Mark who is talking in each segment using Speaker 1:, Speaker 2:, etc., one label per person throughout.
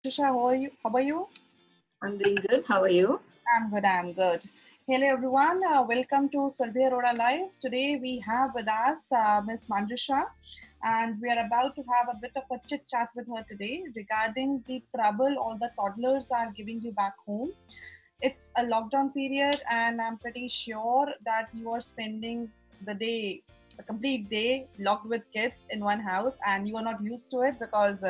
Speaker 1: Manjusha, how are you? How are you?
Speaker 2: I'm doing good. How are you?
Speaker 1: I'm good. I'm good. Hello, everyone. Welcome to Surbhi Arora Live. Today we have with us Miss Manjusha, and we are about to have a bit of a chit chat with her today regarding the trouble all the toddlers are giving you back home. It's a lockdown period, and I'm pretty sure that you are spending the day, a complete day, locked with kids in one house, and you are not used to it because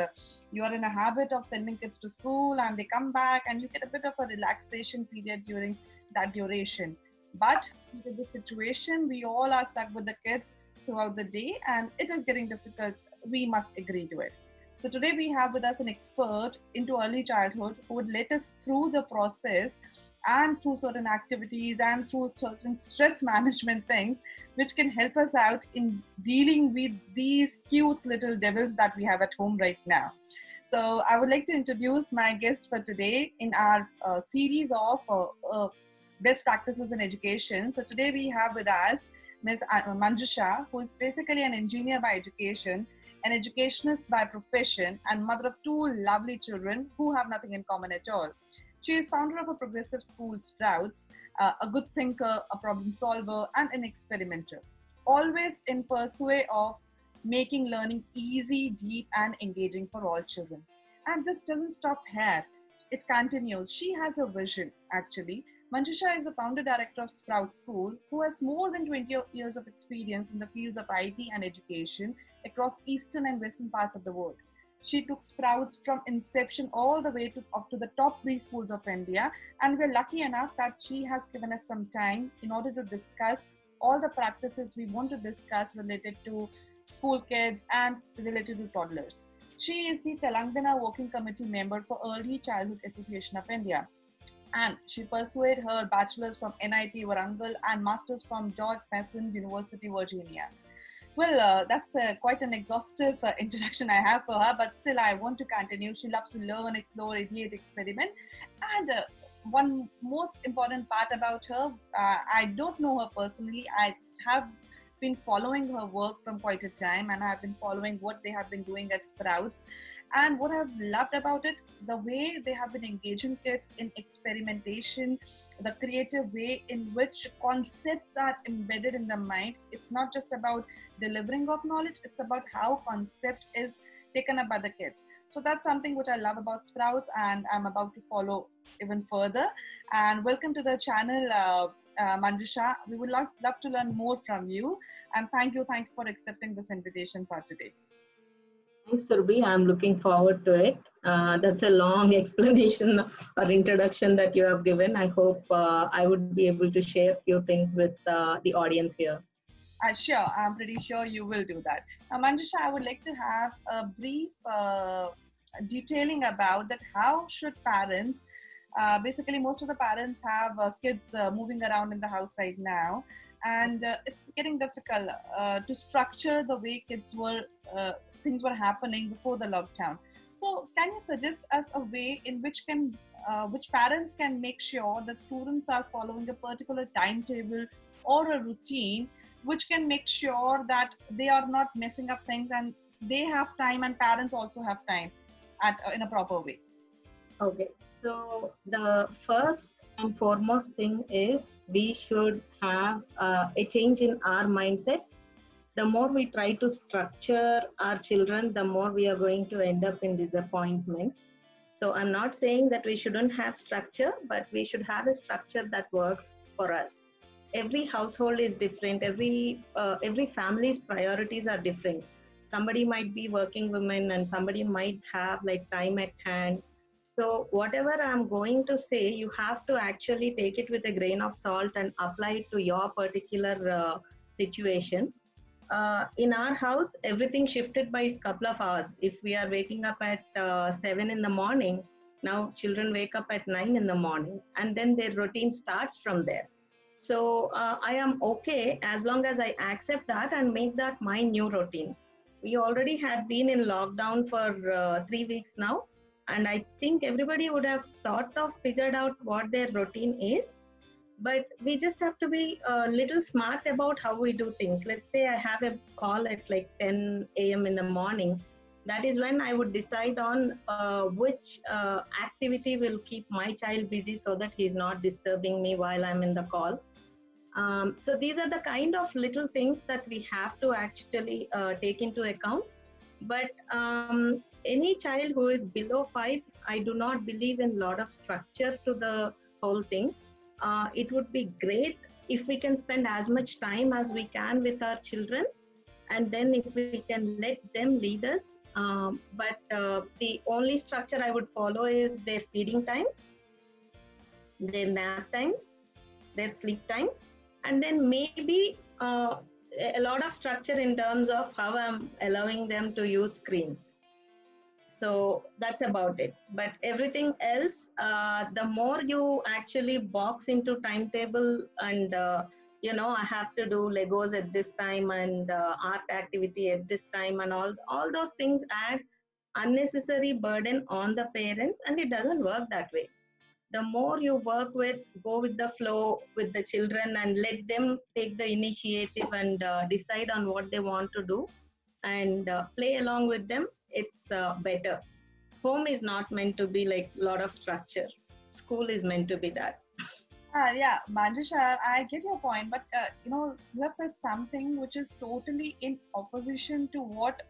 Speaker 1: you are in a habit of sending kids to school and they come back, and you get a bit of a relaxation period during that duration. But due to the situation, we all are stuck with the kids throughout the day, and it is getting difficult. We must agree to it. So today we have with us an expert into early childhood who would let us through the process and through certain activities and through certain stress management things which can help us out in dealing with these cute little devils that we have at home right now. So I would like to introduce my guest for today in our series of best practices in education. So today we have with us Ms. Manjusha, who is basically an engineer by education, an educationist by profession, and mother of two lovely children who have nothing in common at all. She is founder of a progressive school, Sprouts, a good thinker, a problem solver, and an experimenter. Always in pursuit of making learning easy, deep, and engaging for all children. And this doesn't stop here. It continues. She has a vision, actually. Manjusha is the founder director of Sprout School, who has more than 20 years of experience in the fields of IT and education across eastern and western parts of the world. She took Sprouts from inception all the way to up to the top preschools of India, and we're lucky enough that she has given us some time in order to discuss all the practices we want to discuss related to school kids and related to toddlers. She is the Telangana Working Committee member for Early Childhood Association of India, and she pursued her bachelor's from NIT Warangal and master's from George Mason University, Virginia. Well, that's quite an exhaustive introduction I have for her, but still I want to continue. She loves to learn, explore, ideate, experiment. And one most important part about her, I don't know her personally. I have been following her work from quite a time, and I've been following what they have been doing at Sprouts. And what I've loved about it, the way they have been engaging kids in experimentation, the creative way in which concepts are embedded in the mind. It's not just about delivering of knowledge, it's about how concept is taken up by the kids. So that's something which I love about Sprouts, and I'm about to follow even further. And welcome to the channel, Manjusha. We would love to learn more from you, and thank you for accepting this invitation for today.
Speaker 2: Thanks, Surbhi. I'm looking forward to it. That's a long explanation or introduction that you have given. I hope I would be able to share a few things with the audience here.
Speaker 1: Sure, I'm pretty sure you will do that. Manjusha, I would like to have a brief detailing about that. How should parents, basically most of the parents have kids moving around in the house right now, and it's getting difficult to structure the way things were happening before the lockdown. So can you suggest us a way in which parents can make sure that students are following a particular timetable or a routine which can make sure that they are not messing up things, and they have time and parents also have time in a proper way?
Speaker 2: Okay. So the first and foremost thing is we should have a change in our mindset. The more we try to structure our children, the more we are going to end up in disappointment. So I'm not saying that we shouldn't have structure, but we should have a structure that works for us. Every household is different. Every family's priorities are different. Somebody might be working women, and somebody might have like time at hand. So whatever I'm going to say, you have to actually take it with a grain of salt and apply it to your particular situation. In our house, everything shifted by a couple of hours. If we are waking up at 7 in the morning, now children wake up at 9 in the morning, and then their routine starts from there. So I am okay as long as I accept that and make that my new routine. We already had been in lockdown for 3 weeks now, and I think everybody would have sort of figured out what their routine is. But we just have to be a little smart about how we do things. Let's say I have a call at like 10 a.m. in the morning. That is when I would decide on which activity will keep my child busy so that he's not disturbing me while I'm in the call. So these are the kind of little things that we have to actually take into account. But any child who is below 5, I do not believe in a lot of structure to the whole thing. It would be great if we can spend as much time as we can with our children, and then if we can let them lead us. But the only structure I would follow is their feeding times, their nap times, their sleep time, and then maybe a lot of structure in terms of how I'm allowing them to use screens. So that's about it. But everything else, the more you actually box into timetable and I have to do Legos at this time and art activity at this time, and all those things add unnecessary burden on the parents, and it doesn't work that way. The more you work with, go with the flow with the children and let them take the initiative and decide on what they want to do, and play along with them, it's better. Home is not meant to be like a lot of structure. School is meant to be that.
Speaker 1: Yeah, Manjusha, I get your point, but you have said something which is totally in opposition to what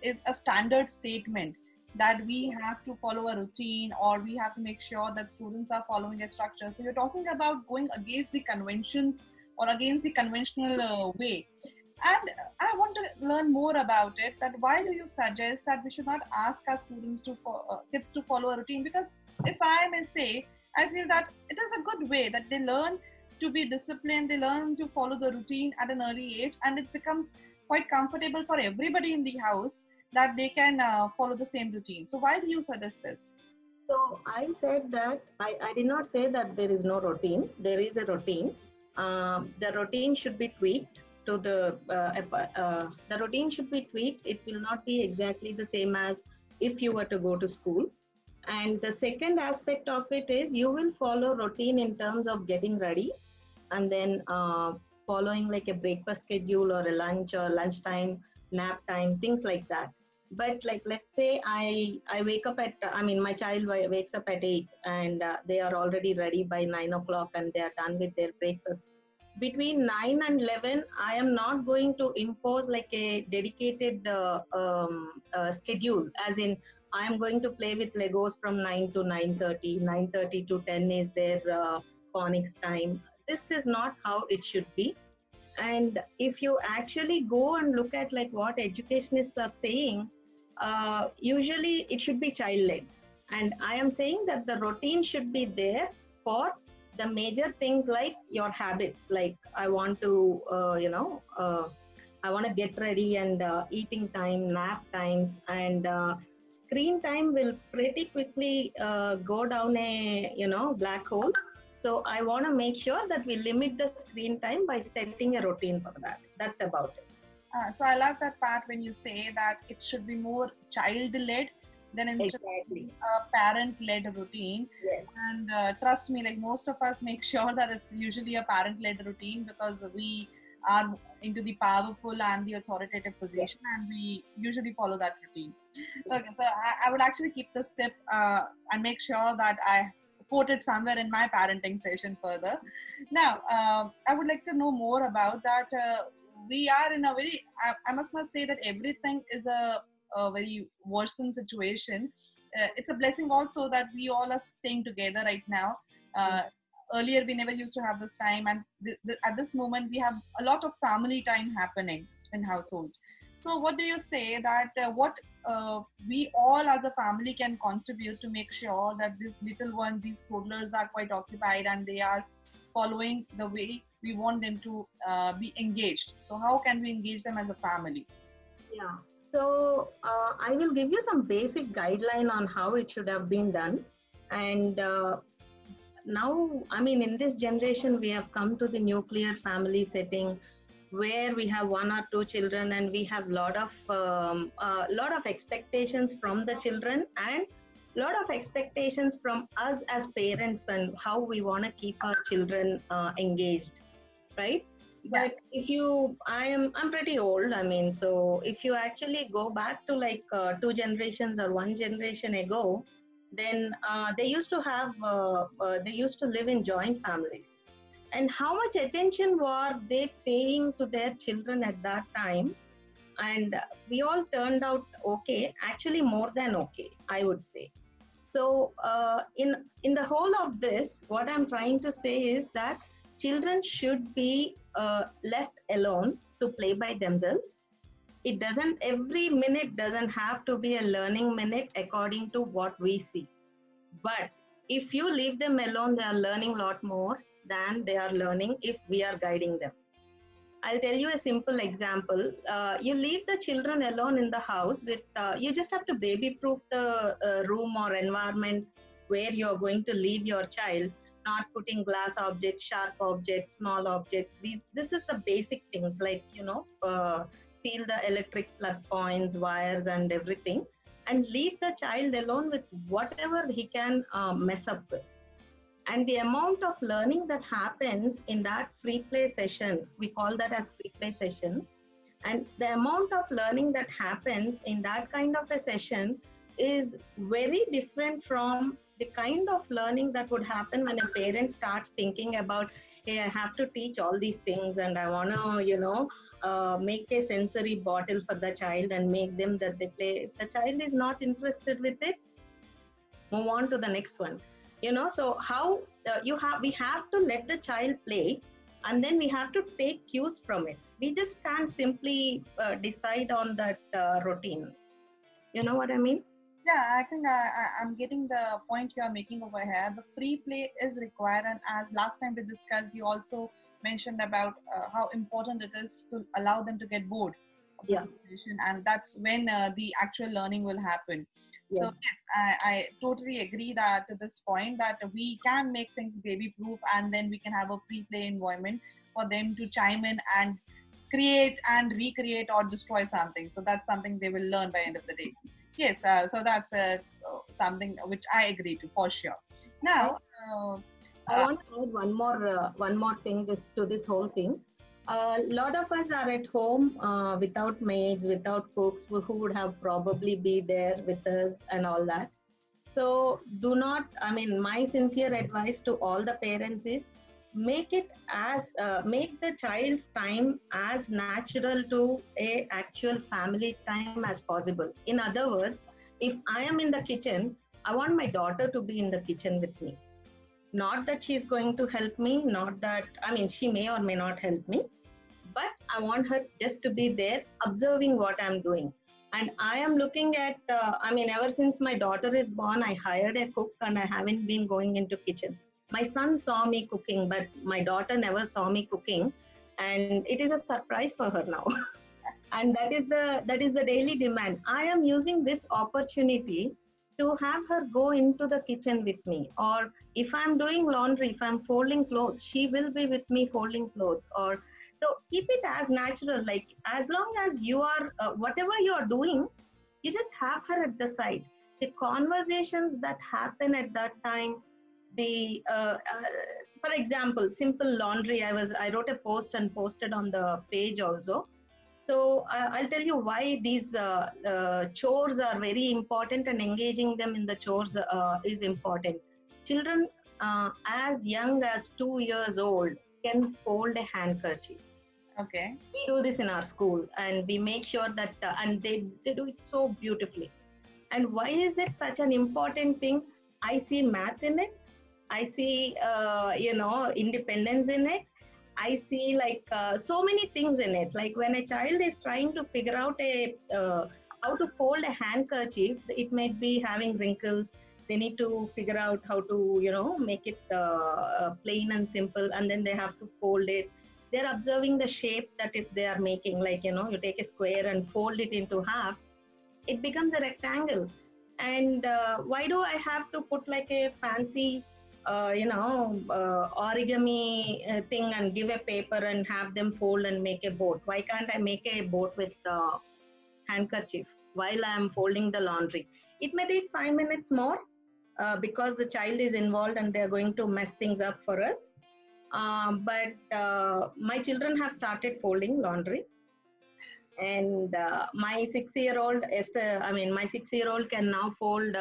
Speaker 1: is a standard statement, that we have to follow a routine or we have to make sure that students are following a structure. So you're talking about going against the conventions or against the conventional way. And I want to learn more about it. That why do you suggest that we should not ask our students to kids to follow a routine? Because if I may say, I feel that it is a good way that they learn to be disciplined, they learn to follow the routine at an early age, and it becomes quite comfortable for everybody in the house that they can follow the same routine. So why do you suggest this?
Speaker 2: So I said that I did not say that there is no routine. There is a routine. The routine should be tweaked to the routine should be tweaked. It will not be exactly the same as if you were to go to school. And the second aspect of it is you will follow routine in terms of getting ready, and then following like a breakfast schedule or a lunch or lunchtime, nap time, things like that. But like, let's say I wake up at, my child wakes up at 8, and they are already ready by 9 o'clock and they are done with their breakfast. Between 9 and 11, I am not going to impose like a dedicated schedule, as in I am going to play with Legos from 9 to 9:30, 9:30 to 10 is their phonics time. This is not how it should be. And if you actually go and look at like what educationists are saying, usually it should be child-led. And I am saying that the routine should be there for the major things like your habits. Like I want to, I want to get ready, and eating time, nap times, and screen time will pretty quickly go down a, black hole. So I want to make sure that we limit the screen time by setting a routine for that. That's about it.
Speaker 1: So I love that part when you say that it should be more child-led than instead
Speaker 2: Exactly.
Speaker 1: of a parent-led routine.
Speaker 2: Yes.
Speaker 1: And trust me, like most of us make sure that it's usually a parent-led routine because we are into the powerful and the authoritative position, and we usually follow that routine. Okay, so I would actually keep this tip and make sure that I quote it somewhere in my parenting session further. Now, I would like to know more about that. We are in a very, I must not say that everything is a very worsened situation. It's a blessing also that we all are staying together right now. Earlier, we never used to have this time, and at this moment, we have a lot of family time happening in household. So, what do you say that what we all as a family can contribute to make sure that these little ones, these toddlers, are quite occupied and they are following the way we want them to be engaged? So, how can we engage them as a family?
Speaker 2: Yeah. So I will give you some basic guideline on how it should have been done. And now, in this generation, we have come to the nuclear family setting where we have 1 or 2 children, and we have lot of expectations from the children, and lot of expectations from us as parents, and how we want to keep our children engaged, right?
Speaker 1: Yeah.
Speaker 2: But if you, I'm pretty old. I mean, so if you actually go back to like two generations or one generation ago, then they used to live in joint families. And how much attention were they paying to their children at that time? And we all turned out okay, actually more than okay, I would say. So in the whole of this, what I'm trying to say is that children should be left alone to play by themselves. It doesn't, every minute doesn't have to be a learning minute according to what we see. But if you leave them alone, they are learning a lot more than they are learning if we are guiding them. I'll tell you a simple example. You leave the children alone in the house with, you just have to baby proof the room or environment where you're going to leave your child, not putting glass objects, sharp objects, small objects. This is the basic things like, seal the electric plug points, wires, and everything, and leave the child alone with whatever he can mess up with. And the amount of learning that happens in that free play session, we call that as free play session, and the amount of learning that happens in that kind of a session is very different from the kind of learning that would happen when a parent starts thinking about, hey, I have to teach all these things and I want to make a sensory bottle for the child and make them that they play. If the child is not interested with it, move on to the next one. So how we have to let the child play, and then we have to take cues from it. We just can't simply decide on that routine. You know what I mean?
Speaker 1: Yeah, I think I'm getting the point you are making over here. The free play is required, and as last time we discussed, you also mentioned about how important it is to allow them to get bored of the
Speaker 2: Yeah.
Speaker 1: situation, and that's when the actual learning will happen. So
Speaker 2: Yes.
Speaker 1: yes, I totally agree that to this point that we can make things baby proof, and then we can have a free play environment for them to chime in and create and recreate or destroy something. So that's something they will learn by end of the day. Yes, so that's something which I agree to for sure. Now,
Speaker 2: I want to add one more thing to this whole thing. A lot of us are at home without maids, without cooks who would have probably be there with us and all that. So do not, I mean, my sincere advice to all the parents is make the child's time as natural to a actual family time as possible. In other words, if I am in the kitchen, I want my daughter to be in the kitchen with me. Not that she's going to help me, not that, I mean, she may or may not help me, but I want her just to be there observing what I'm doing. And I am looking at, ever since my daughter is born, I hired a cook and I haven't been going into kitchen. My son saw me cooking, but my daughter never saw me cooking. And it is a surprise for her now. And that is the daily demand. I am using this opportunity to have her go into the kitchen with me. Or if I'm doing laundry, if I'm folding clothes, she will be with me folding clothes. Or so keep it as natural, like as long as you are, whatever you are doing, you just have her at the side. The conversations that happen at that time, for example, simple laundry. I wrote a post and posted on the page also. So I'll tell you why these chores are very important, and engaging them in the chores is important. Children as young as 2 years old can fold a handkerchief.
Speaker 1: okay.
Speaker 2: We do this in our school, and we make sure that, and they do it so beautifully. And why is it such an important thing? I see math in it. I see, independence in it. I see so many things in it. Like when a child is trying to figure out how to fold a handkerchief, it might be having wrinkles. They need to figure out how to, make it plain and simple, and then they have to fold it. They're observing the shape that they are making. Like, you take a square and fold it into half, it becomes a rectangle. And why do I have to put like a fancy origami thing and give a paper and have them fold and make a boat? Why can't I make a boat with handkerchief while I'm folding the laundry? It may take 5 minutes more because the child is involved and they're going to mess things up for us. But my children have started folding laundry, and my 6-year-old Esther, I mean, my 6-year-old can now fold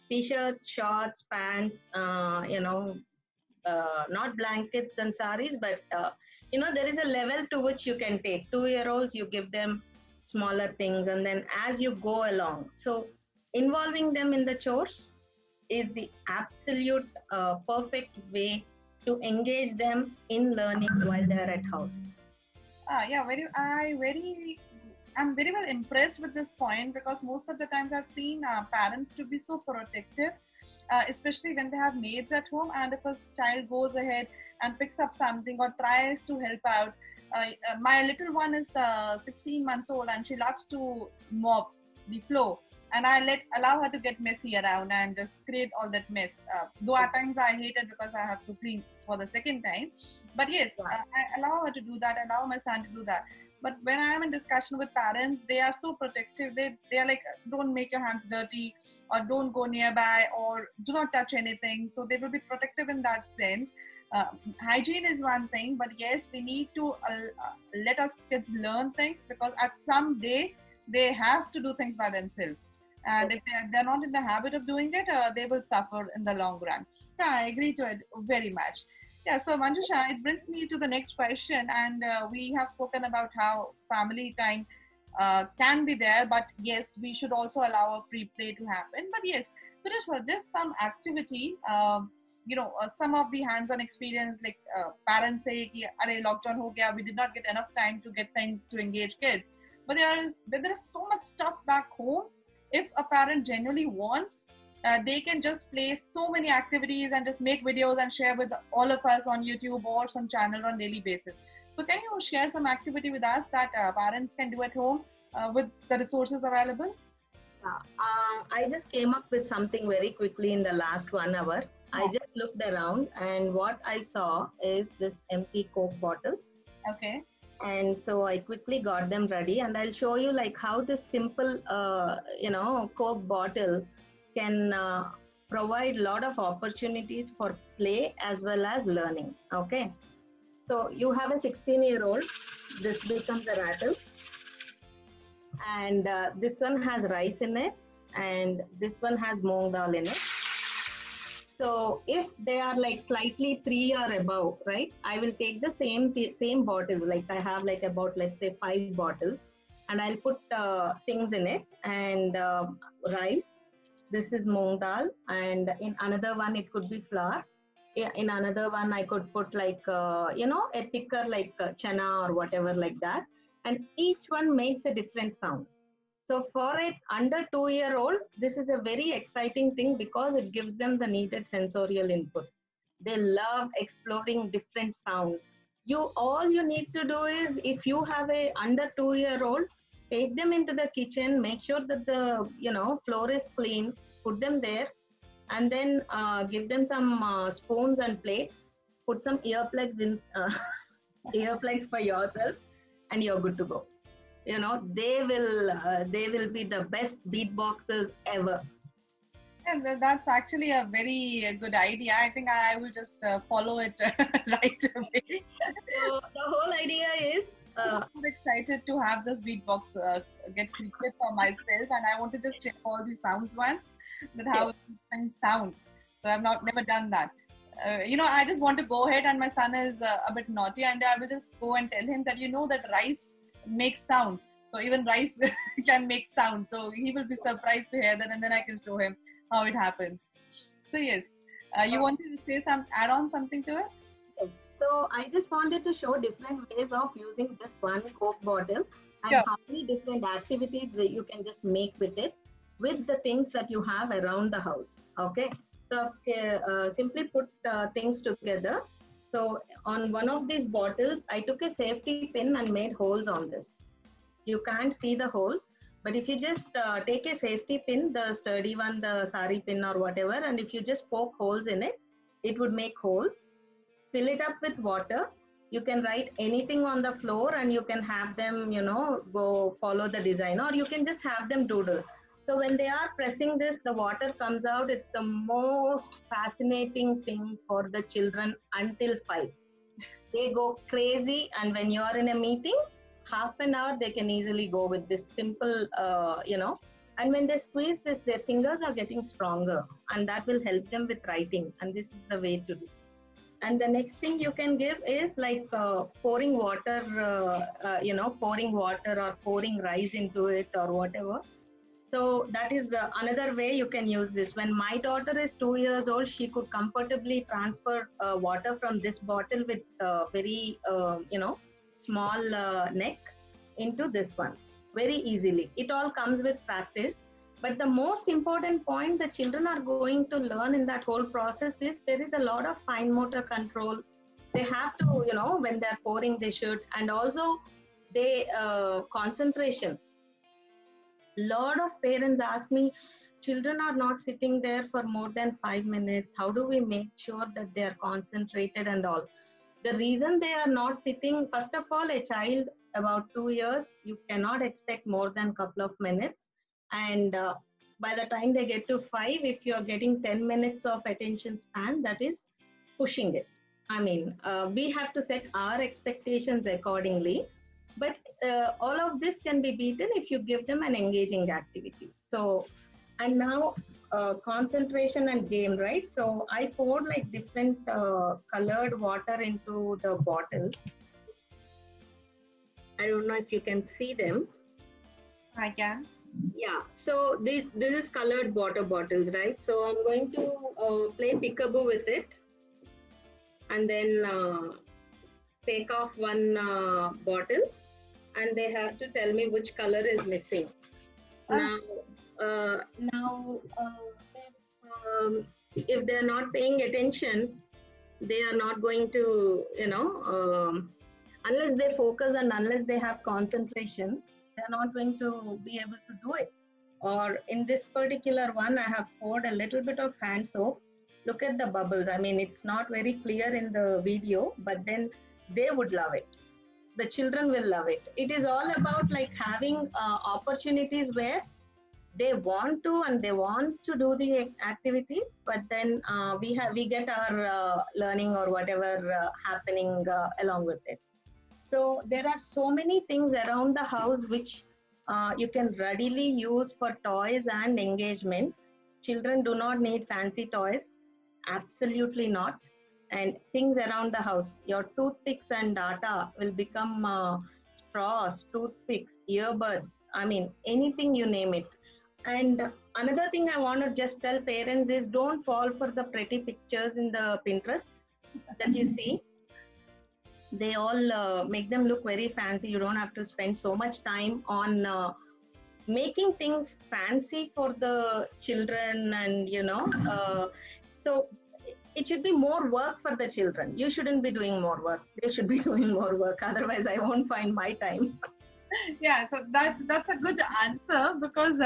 Speaker 2: t-shirts, shorts, pants, not blankets and saris, but there is a level to which you can take. 2-year-olds, you give them smaller things, and then as you go along, so involving them in the chores is the absolute perfect way to engage them in learning while they are at house.
Speaker 1: Yeah, I'm very well impressed with this point, because most of the times I've seen parents to be so protective, especially when they have maids at home, and if a child goes ahead and picks up something or tries to help out. My little one is 16 months old, and she loves to mop the floor, and I allow her to get messy around and just create all that mess. Though at times I hate it because I have to clean for the second time, but yes, I allow her to do that. I allow my son to do that. But when I am in discussion with parents, they are so protective. They are like, don't make your hands dirty, or don't go nearby, or do not touch anything. So they will be protective in that sense. Hygiene is one thing, but yes, we need to let us kids learn things, because at some day they have to do things by themselves. And if they're not in the habit of doing it, they will suffer in the long run. Yeah, I agree to it very much. Yeah, so Manjusha, it brings me to the next question. And we have spoken about how family time can be there, but yes, we should also allow a free play to happen. But yes, could you suggest some activity, some of the hands-on experience, like parents say, ki, "Arey, lockdown ho gaya, we did not get enough time to get things to engage kids." But there is so much stuff back home. If a parent genuinely wants, they can just play so many activities and just make videos and share with all of us on YouTube or some channel on daily basis. So can you share some activity with us that parents can do at home with the resources available?
Speaker 2: I just came up with something very quickly in the last 1 hour. I just looked around, and what I saw is this empty Coke bottles.
Speaker 1: Okay.
Speaker 2: And so I quickly got them ready, and I'll show you like how this simple, Coke bottle can provide a lot of opportunities for play as well as learning. Okay. So you have a 16-year-old, this becomes a rattle, and this one has rice in it, and this one has moong dal in it. So if they are like slightly 3 or above, right, I will take the same bottles. Like I have like about, let's say, 5 bottles, and I'll put things in it, and rice. This is moong dal, and in another one it could be flour. In another one I could put like a thicker like chana or whatever like that, and each one makes a different sound. So for it under 2-year-old, this is a very exciting thing because it gives them the needed sensorial input. They love exploring different sounds. All you need to do is, if you have a under 2-year-old, take them into the kitchen, make sure that the floor is clean, put them there, and then give them some spoons and plate, put some earplugs in earplugs for yourself, and you're good to go. They will be the best beatboxers ever.
Speaker 1: And that's actually a very good idea. I think I will just follow it right away.
Speaker 2: So the whole idea is
Speaker 1: I'm so excited to have this beatbox get created for myself, and I want to just check all the sounds once, that how things sound. So I've never done that. I just want to go ahead, and my son is a bit naughty, and I will just go and tell him that that rice makes sound. So even rice can make sound. So he will be surprised to hear that, and then I can show him how it happens. So yes, you want to say add on something to it?
Speaker 2: Yes. So I just wanted to show different ways of using just one Coke bottle, and how many different activities that you can just make with it, with the things that you have around the house. Okay. So simply put things together. So on one of these bottles, I took a safety pin and made holes on this. You can't see the holes, but if you just take a safety pin, the sturdy one, the sari pin or whatever, and if you just poke holes in it, it would make holes. Fill it up with water. You can write anything on the floor, and you can have them, go follow the design, or you can just have them doodle. So when they are pressing this, the water comes out. It's the most fascinating thing for the children until 5. They go crazy, and when you are in a meeting, half an hour they can easily go with this simple, and when they squeeze this, their fingers are getting stronger, and that will help them with writing, and this is the way to do. And the next thing you can give is like pouring water, pouring water or pouring rice into it or whatever. So that is another way you can use this. When my daughter is 2 years old, she could comfortably transfer water from this bottle with very, small neck into this one very easily. It all comes with practice. But the most important point the children are going to learn in that whole process is there is a lot of fine motor control. They have to, when they're pouring, they should. And also, they concentration. Lot of parents ask me, children are not sitting there for more than 5 minutes. How do we make sure that they are concentrated and all? The reason they are not sitting, first of all, a child about 2 years, you cannot expect more than couple of minutes. And by the time they get to 5, if you are getting 10 minutes of attention span, that is pushing it. I mean, we have to set our expectations accordingly. But all of this can be beaten if you give them an engaging activity. So, and now concentration and game, right? So I poured like different colored water into the bottles. I don't know if you can see them.
Speaker 1: I can.
Speaker 2: Yeah, so this is colored water bottles, right? So I'm going to play peekaboo with it, and then take off one bottle, and they have to tell me which color is missing. If they're not paying attention, they are not going to, unless they focus and unless they have concentration, they're not going to be able to do it. Or in this particular one, I have poured a little bit of hand soap. Look at the bubbles. I mean, it's not very clear in the video, but then they would love it. The children will love it. It is all about like having opportunities where they want to and they want to do the activities, but then we get our learning or whatever happening along with it. So there are so many things around the house which you can readily use for toys and engagement. Children do not need fancy toys, absolutely not. And things around the house, your toothpicks and data will become straws, toothpicks, earbuds, I mean, anything you name it. And another thing I want to just tell parents is don't fall for the pretty pictures in the Pinterest that you see. They all make them look very fancy. You don't have to spend so much time on making things fancy for the children, and so it should be more work for the children. You shouldn't be doing more work. They should be doing more work. Otherwise, I won't find my time.
Speaker 1: Yeah, so that's a good answer, because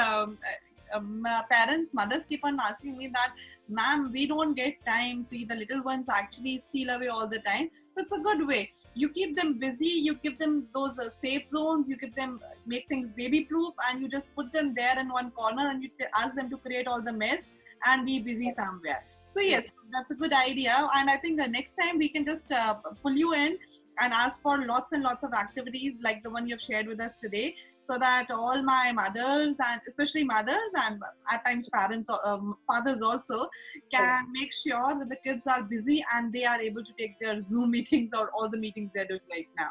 Speaker 1: parents, mothers keep on asking me that, ma'am, we don't get time. See, the little ones actually steal away all the time. That's a good way. You keep them busy, you give them those safe zones, you give them, make things baby proof, and you just put them there in one corner and you ask them to create all the mess and be busy somewhere. So yes, that's a good idea. And I think the next time we can just pull you in and ask for lots and lots of activities like the one you've shared with us today, so that all my mothers, and especially mothers and at times parents, fathers also, can make sure that the kids are busy and they are able to take their Zoom meetings or all the meetings they're doing right now.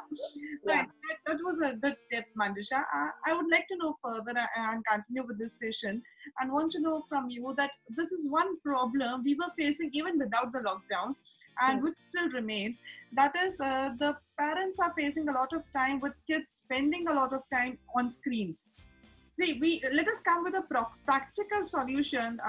Speaker 1: Yeah. Right. That was a good tip, Manjusha. I would like to know further and continue with this session, and want to know from you that this is one problem we were facing even without the lockdown, and which still remains. That is, the parents are facing a lot of time with kids spending a lot of time on screens. See, let us come with a practical solution.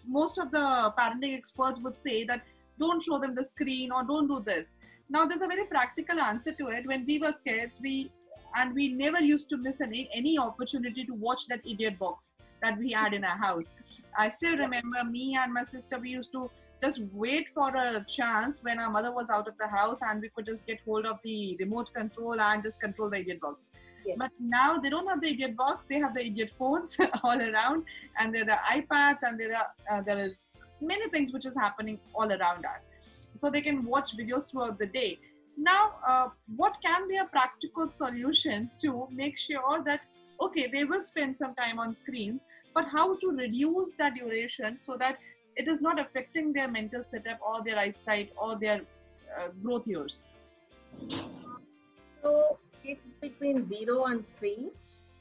Speaker 1: Most of the parenting experts would say that don't show them the screen or don't do this. Now, there's a very practical answer to it. When we were kids, we never used to miss any opportunity to watch that idiot box that we had in our house. I still remember me and my sister, we used to just wait for a chance when our mother was out of the house and we could just get hold of the remote control and just control the idiot box. Yes. But now they don't have the idiot box, they have the idiot phones all around, and there are the iPads, and there is many things which is happening all around us. So they can watch videos throughout the day. Now, what can be a practical solution to make sure that, okay, they will spend some time on screens, but how to reduce that duration so that it is not affecting their mental setup or their eyesight or their growth years?
Speaker 2: So kids between 0 and 3,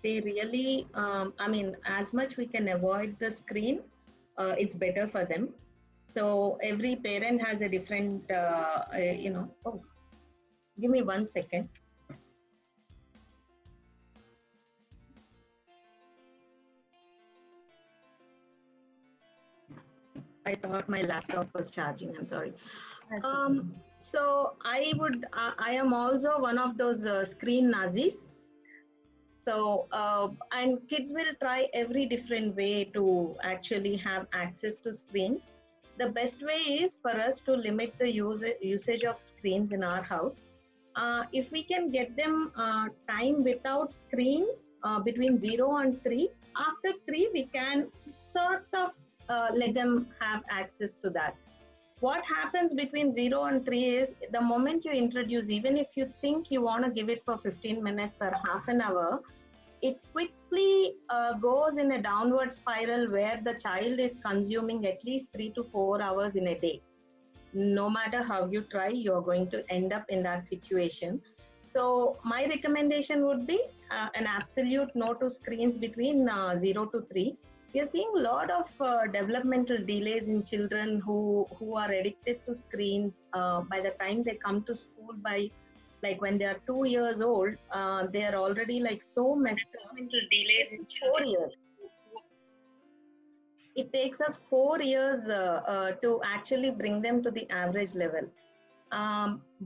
Speaker 2: they really, I mean, as much we can avoid the screen, it's better for them. So every parent has a different, oh, give me 1 second. I thought my laptop was charging. I'm sorry. So I am also one of those screen Nazis. So, and kids will try every different way to actually have access to screens. The best way is for us to limit the usage of screens in our house. If we can get them time without screens between 0 and 3, after 3, we can sort of let them have access to that. What happens between 0 and 3 is the moment you introduce, even if you think you want to give it for 15 minutes or half an hour, it quickly goes in a downward spiral where the child is consuming at least 3 to 4 hours in a day. No matter how you try, you're going to end up in that situation. So my recommendation would be an absolute no to screens between 0 to 3. We are seeing a lot of developmental delays in children who are addicted to screens. By the time they come to school, by like when they are 2 years old, they are already like so messed up. Developmental delays in 4 years. It takes us 4 years to actually bring them to the average level.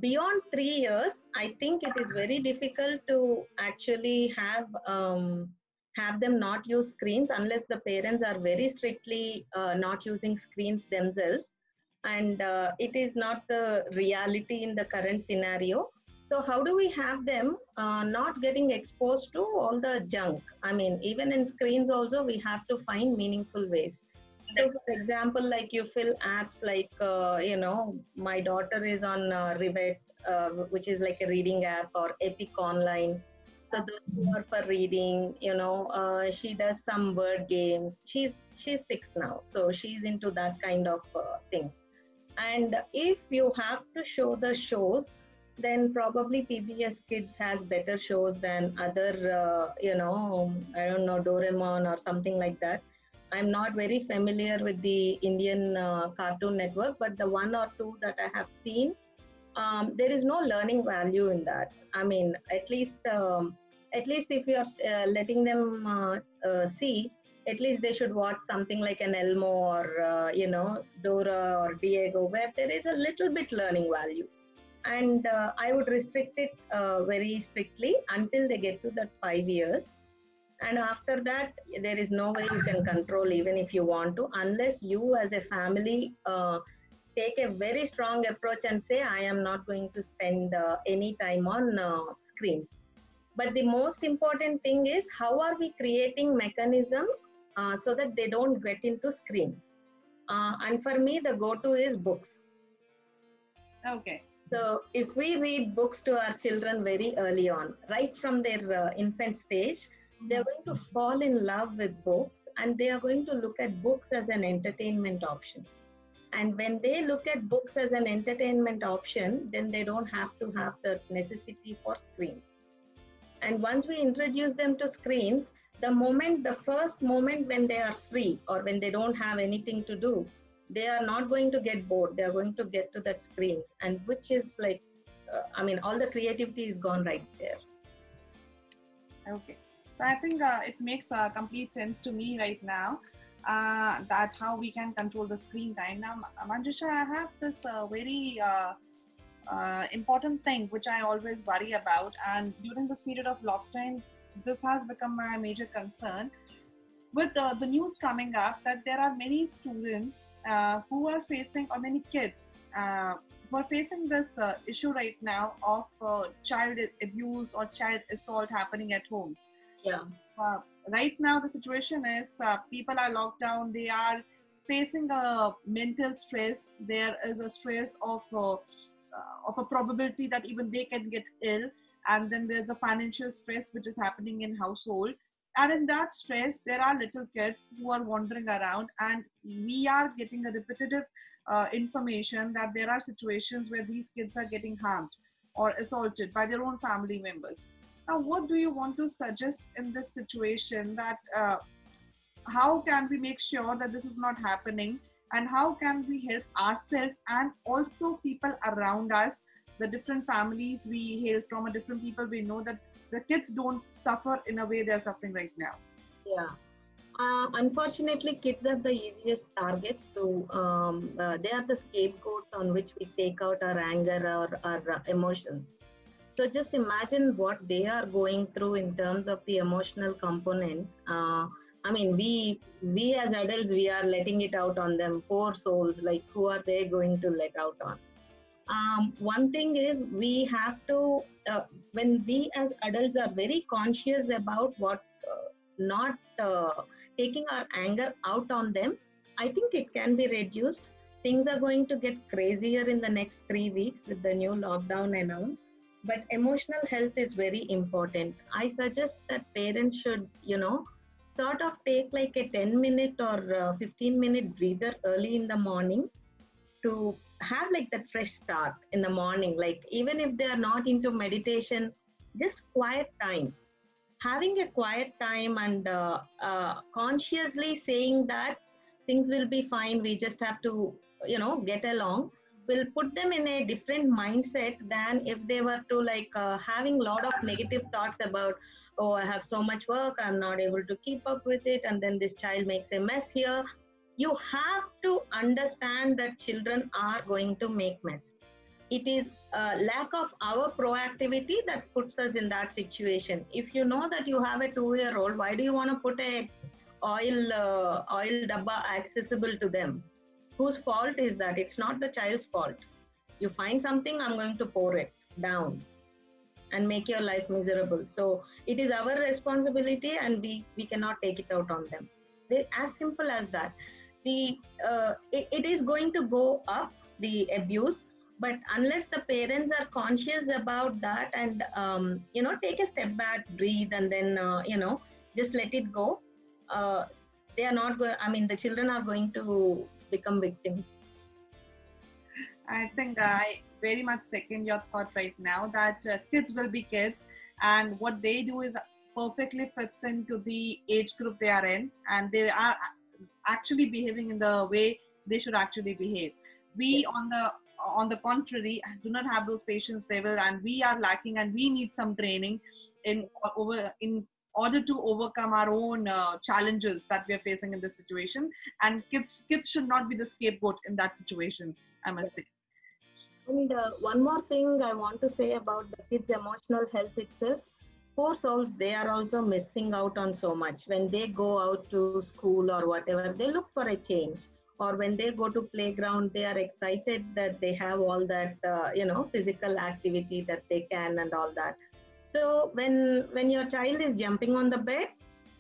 Speaker 2: Beyond 3 years, I think it is very difficult to actually have them not use screens unless the parents are very strictly not using screens themselves. And it is not the reality in the current scenario. So how do we have them not getting exposed to all the junk? I mean, even in screens also, we have to find meaningful ways. So, for example, like you fill apps like, my daughter is on Rivet, which is like a reading app, or Epic Online. So those who are for reading, she does some word games. She's 6 now, so she's into that kind of thing. And if you have to show the shows, then probably PBS Kids has better shows than other, I don't know, Doraemon or something like that. I'm not very familiar with the Indian Cartoon Network, but the 1 or 2 that I have seen, there is no learning value in that. I mean, at least if you are letting them see, at least they should watch something like an Elmo or Dora or Diego, where there is a little bit learning value. And I would restrict it very strictly until they get to that 5 years. And after that, there is no way you can control, even if you want to, unless you as a family take a very strong approach and say, I am not going to spend any time on screens. But the most important thing is, how are we creating mechanisms so that they don't get into screens? And for me, the go-to is books.
Speaker 1: Okay.
Speaker 2: So if we read books to our children very early on, right from their infant stage, they're going to fall in love with books, and they are going to look at books as an entertainment option. And when they look at books as an entertainment option, then they don't have to have the necessity for screens. And once we introduce them to screens, the first moment when they are free or when they don't have anything to do, they are not going to get bored. They are going to get to that screens, and which is like, all the creativity is gone right there.
Speaker 1: Okay. So I think it makes complete sense to me right now that how we can control the screen time. Now, Manjusha, I have this very important thing which I always worry about, and during this period of lockdown, this has become my major concern. With the news coming up that there are many students who are facing, or many kids who are facing this issue right now of child abuse or child assault happening at homes.
Speaker 2: Yeah.
Speaker 1: Right now, the situation is people are locked down. They are facing a mental stress. There is a stress of a probability that even they can get ill, and then there's a financial stress which is happening in household. And in that stress, there are little kids who are wandering around, and we are getting a repetitive information that there are situations where these kids are getting harmed or assaulted by their own family members. Now, what do you want to suggest in this situation, that how can we make sure that this is not happening, and how can we help ourselves and also people around us, the different families we hail from, a different people we know, that the kids don't suffer in a way they're suffering right now?
Speaker 2: Yeah. Unfortunately, kids are the easiest targets to, they are the scapegoats on which we take out our anger or our emotions. So just imagine what they are going through in terms of the emotional component. I mean, we as adults, we are letting it out on them. Poor souls, like who are they going to let out on? One thing is we have to, when we as adults are very conscious about what, not taking our anger out on them, I think it can be reduced. Things are going to get crazier in the next 3 weeks with the new lockdown announced. But emotional health is very important. I suggest that parents should, sort of take like a 10-minute or 15-minute breather early in the morning to have like that fresh start in the morning. Like even if they are not into meditation, just quiet time. Having a quiet time and consciously saying that things will be fine, we just have to, get along, will put them in a different mindset than if they were to like having a lot of negative thoughts about, oh, I have so much work, I'm not able to keep up with it, and then this child makes a mess here. You have to understand that children are going to make mess. It is a lack of our proactivity that puts us in that situation. If you know that you have a 2-year-old, why do you want to put a oil dabba accessible to them? Whose fault is that? It's not the child's fault. You find something, I'm going to pour it down and make your life miserable. So it is our responsibility, and we cannot take it out on them. They're as simple as that. It is going to go up, the abuse, but unless the parents are conscious about that and take a step back, breathe, and then just let it go, they are not going, I mean, the children are going to become victims.
Speaker 1: I think I very much second your thought right now, that kids will be kids, and what they do is perfectly fits into the age group they are in, and they are actually behaving in the way they should actually behave. We, on the contrary, do not have those patience level, and we are lacking, and we need some training in order to overcome our own challenges that we are facing in this situation. And kids should not be the scapegoat in that situation, I must say.
Speaker 2: And one more thing I want to say about the kids' emotional health itself. Poor souls, they are also missing out on so much. When they go out to school or whatever, they look for a change. Or when they go to playground, they are excited that they have all that, physical activity that they can and all that. So when your child is jumping on the bed,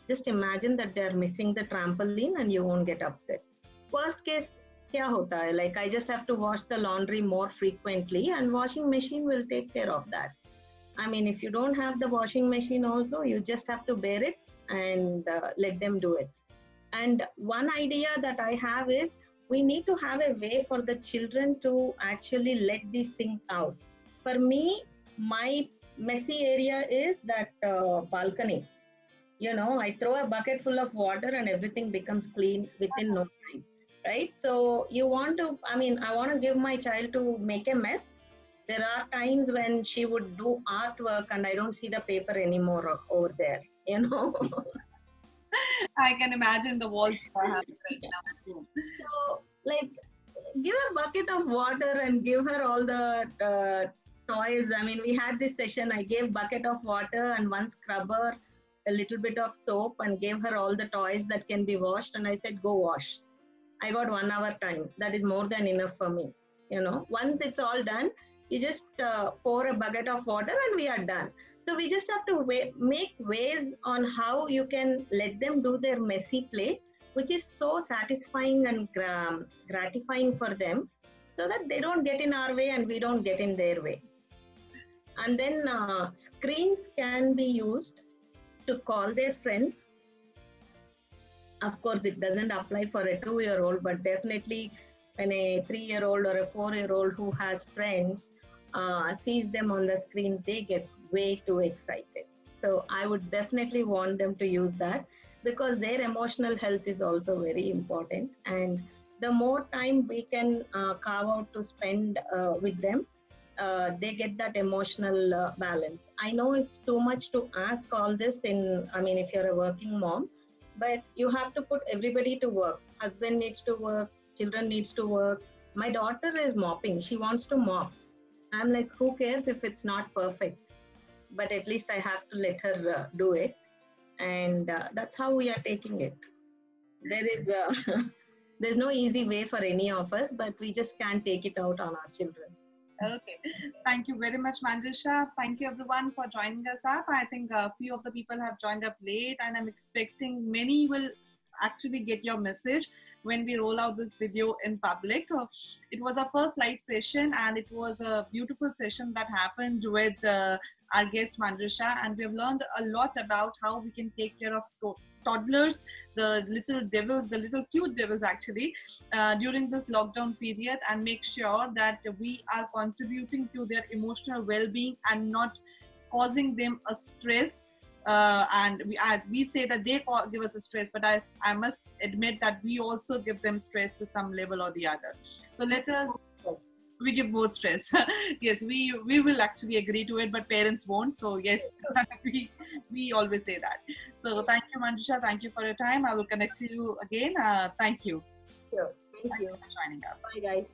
Speaker 2: just imagine that they are missing the trampoline and you won't get upset. Worst case, kya hota hai? Like I just have to wash the laundry more frequently, and washing machine will take care of that. I mean, if you don't have the washing machine also, you just have to bear it and let them do it. And one idea that I have is we need to have a way for the children to actually let these things out. For me, my messy area is that balcony. I throw a bucket full of water and everything becomes clean within no time, right? So I want to give my child to make a mess. There are times when she would do artwork and I don't see the paper anymore over there,
Speaker 1: I can imagine the walls are having right now.
Speaker 2: So, like, give a bucket of water and give her all the toys. I mean, we had this session. I gave bucket of water and one scrubber, a little bit of soap, and gave her all the toys that can be washed. And I said, go wash. I got 1 hour time. That is more than enough for me. Once it's all done, you just pour a bucket of water and we are done. So we just have to make ways on how you can let them do their messy play which is so satisfying and gratifying for them, so that they don't get in our way and we don't get in their way. And then screens can be used to call their friends. Of course, it doesn't apply for a 2-year-old, but definitely when a 3-year-old or a 4-year-old who has friends sees them on the screen, they get way too excited. So I would definitely want them to use that, because their emotional health is also very important. And the more time we can carve out to spend with them, they get that emotional balance. I know it's too much to ask all this if you're a working mom, but you have to put everybody to work. Husband needs to work, children needs to work. My daughter is mopping. She wants to mop. I'm like, who cares if it's not perfect? But at least I have to let her do it. And that's how we are taking it. There is there's no easy way for any of us, but we just can't take it out on our children.
Speaker 1: Okay, thank you very much, Manjusha. Thank you everyone for joining us up. I think a few of the people have joined up late, and I'm expecting many will actually get your message when we roll out this video in public. It was our first live session, and it was a beautiful session that happened with our guest Manjusha, and we have learned a lot about how we can take care of toddlers, the little devils, the little cute devils actually, during this lockdown period, and make sure that we are contributing to their emotional well-being and not causing them a stress. And we say that they give us a stress, but I must admit that we also give them stress to some level or the other. So we give both stress. Yes, we will actually agree to it, but parents won't. So yes, we always say that. So thank you, Manjusha. Thank you for your time. I will connect to you again. Thank you.
Speaker 2: Sure. Thank you
Speaker 1: for joining us.
Speaker 2: Bye, guys.